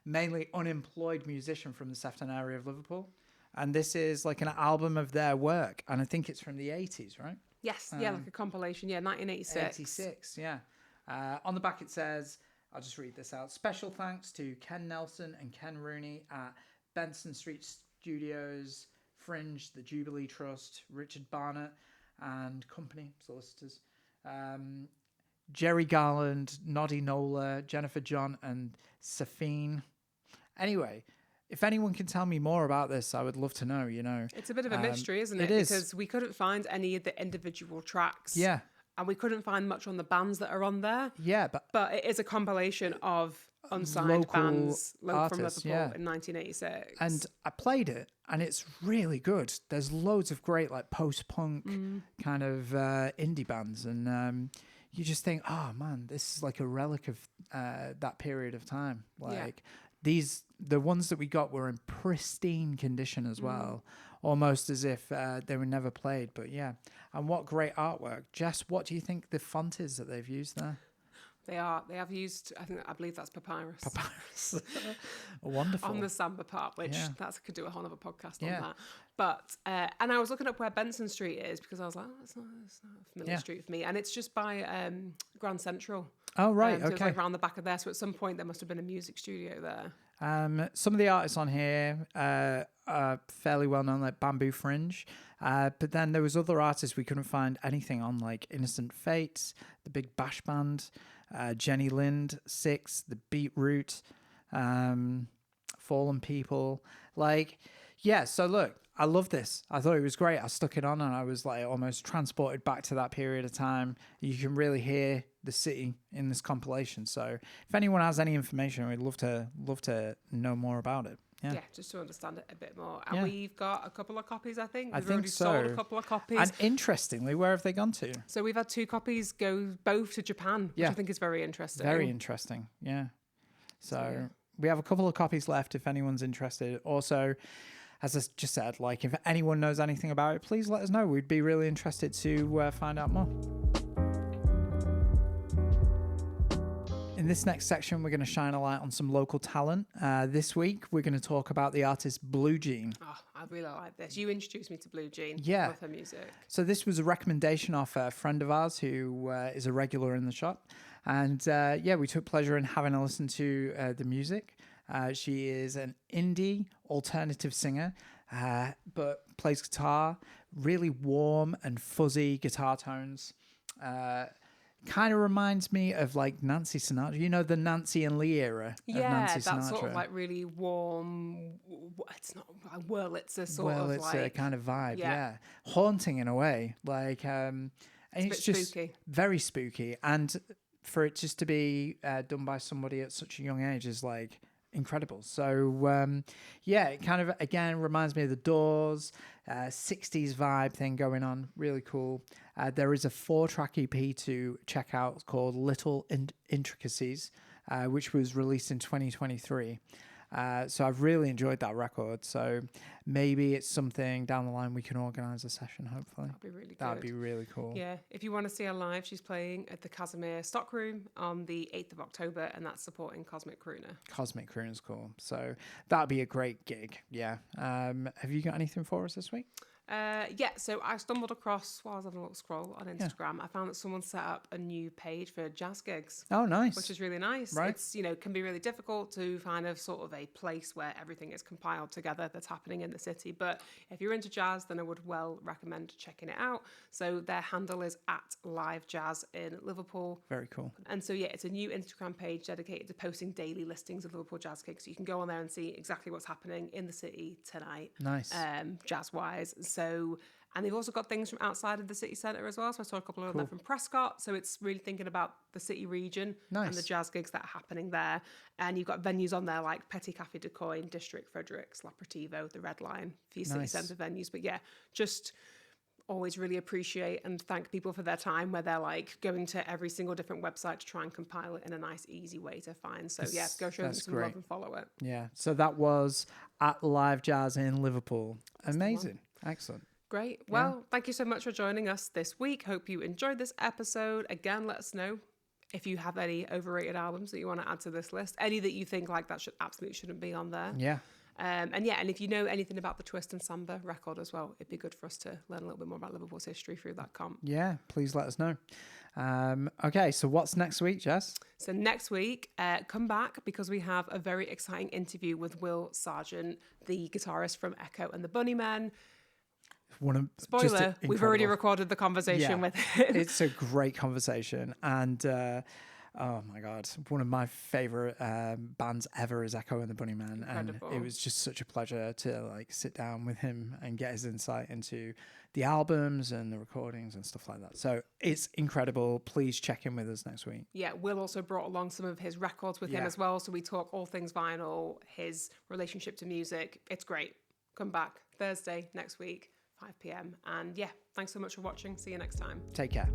S2: mainly unemployed musicians from the Sefton area of Liverpool. And this is like an album of their work, and I think it's from the 80s, right?
S1: Yes, like a compilation, 1986.
S2: 86, yeah. On the back it says, I'll just read this out. Special thanks to Ken Nelson and Ken Rooney at Benson St Studios, Fringe, the Jubilee Trust, Richard Barnett and Company Solicitors, Jerry Garland, Noddy Nola, Jennifer John, and Sefton. Anyway, if anyone can tell me more about this, I would love to know,
S1: It's a bit of a mystery, isn't it?
S2: It is.
S1: Because we couldn't find any of the individual tracks.
S2: Yeah.
S1: And we couldn't find much on the bands that are on there.
S2: Yeah,
S1: but it is a compilation of unsigned
S2: local
S1: bands
S2: artists,
S1: from Liverpool in 1986.
S2: And I played it, and it's really good. There's loads of great, like, post-punk kind of indie bands, and you just think, oh, man, this is like a relic of that period of time. Like, the ones that we got were in pristine condition as well, almost as if they were never played. But yeah, and what great artwork. Jess, what do you think the font is that they've used there?
S1: They have used, I believe that's papyrus.
S2: Papyrus. Wonderful.
S1: On the Samba part, which could do a whole other podcast on
S2: Yeah.
S1: that. But, and I was looking up where Benson Street is because I was like, oh, it's not a familiar street for me. And it's just by Grand Central.
S2: Oh, right,
S1: So it's
S2: okay.
S1: like around the back of there. So at some point there must have been a music studio there.
S2: Some of the artists on here are fairly well known, like Bamboo Fringe. But then there was other artists we couldn't find anything on, like Innocent Fates, the Big Bash Band, Jenny Lind, Six, the Beetroot, Fallen People. Like, yeah, so look, I love this. I thought it was great. I stuck it on and I was like almost transported back to that period of time. You can really hear the city in this compilation. So if anyone has any information, we'd love to know more about it. Yeah,
S1: just to understand it a bit more. And we've got a couple of copies, I think. We've
S2: think
S1: already
S2: so.
S1: sold a couple of copies.
S2: And interestingly, where have they gone to?
S1: So we've had 2 copies go both to Japan, which I think is very interesting.
S2: Very interesting, yeah. So we have a couple of copies left if anyone's interested. Also, as I just said, like if anyone knows anything about it, please let us know. We'd be really interested to find out more. In this next section, we're going to shine a light on some local talent. This week, we're going to talk about the artist Blue Jean.
S1: Oh, I really like this. You introduced me to Blue Jean.
S2: Yeah.
S1: Love her music.
S2: So this was a recommendation off a friend of ours who is a regular in the shop. And we took pleasure in having a listen to the music. She is an indie alternative singer, but plays guitar, really warm and fuzzy guitar tones. Kind of reminds me of like Nancy Sinatra. You know, the Nancy and Lee era of Nancy Sinatra.
S1: That sort of like really warm. It's not a Wurlitzer sort of
S2: It's
S1: like.
S2: a kind of vibe, yeah. Haunting in a way. Like, and it's just
S1: spooky.
S2: Very spooky. And for it just to be done by somebody at such a young age is like incredible. So, it kind of, again, reminds me of the Doors, 60s vibe thing going on. Really cool. There is a 4-track EP to check out called Little Intricacies, which was released in 2023. So I've really enjoyed that record. So maybe it's something down the line we can organise a session, hopefully.
S1: That'd be really good.
S2: That'd be really cool.
S1: Yeah, if you want to see her live, she's playing at the Casimir Stockroom on the 8th of October, and that's supporting Cosmic Crooner.
S2: Cosmic Crooner's cool. So that'd be a great gig, yeah. Have you got anything for us this week?
S1: So I stumbled across, while I was having a little scroll on Instagram, I found that someone set up a new page for jazz gigs.
S2: Oh, nice.
S1: Which is really nice.
S2: Right.
S1: It's, can be really difficult to find a sort of a place where everything is compiled together that's happening in the city. But if you're into jazz, then I would well recommend checking it out. So their handle is @LiveJazz in Liverpool.
S2: Very cool.
S1: And so, it's a new Instagram page dedicated to posting daily listings of Liverpool jazz gigs. So you can go on there and see exactly what's happening in the city tonight.
S2: Nice.
S1: Jazz-wise. So, and they've also got things from outside of the city centre as well. So I saw a couple of them from Prescott. So it's really thinking about the city region and the jazz gigs that are happening there. And you've got venues on there like Petit Café de Coin, District Fredericks, La Prativo, the Red Line for your city centre venues. But just always really appreciate and thank people for their time, where they're like going to every single different website to try and compile it in a nice, easy way to find. So yeah, go show them some love and follow it.
S2: Yeah. So that was at Live Jazz in Liverpool. Amazing. Excellent.
S1: Great. Well, thank you so much for joining us this week. Hope you enjoyed this episode. Again, let us know if you have any overrated albums that you want to add to this list. Any that you think like that shouldn't be on there.
S2: Yeah.
S1: And if you know anything about the Twist and Samba record as well, it'd be good for us to learn a little bit more about Liverpool's history through that comp.
S2: Yeah, please let us know. Okay, so what's next week, Jess?
S1: So next week, come back because we have a very exciting interview with Will Sargent, the guitarist from Echo and the Bunnymen. Spoiler, we've already recorded the conversation with him.
S2: It's a great conversation. And oh my God, one of my favorite bands ever is Echo and the Bunnymen.
S1: Incredible.
S2: And it was just such a pleasure to like sit down with him and get his insight into the albums and the recordings and stuff like that. So it's incredible. Please check in with us next week. Yeah,
S1: Will also brought along some of his records with him as well. So we talk all things vinyl, his relationship to music. It's great. Come back Thursday next week. 5 p.m. And yeah, thanks so much for watching. See you next time.
S2: Take care.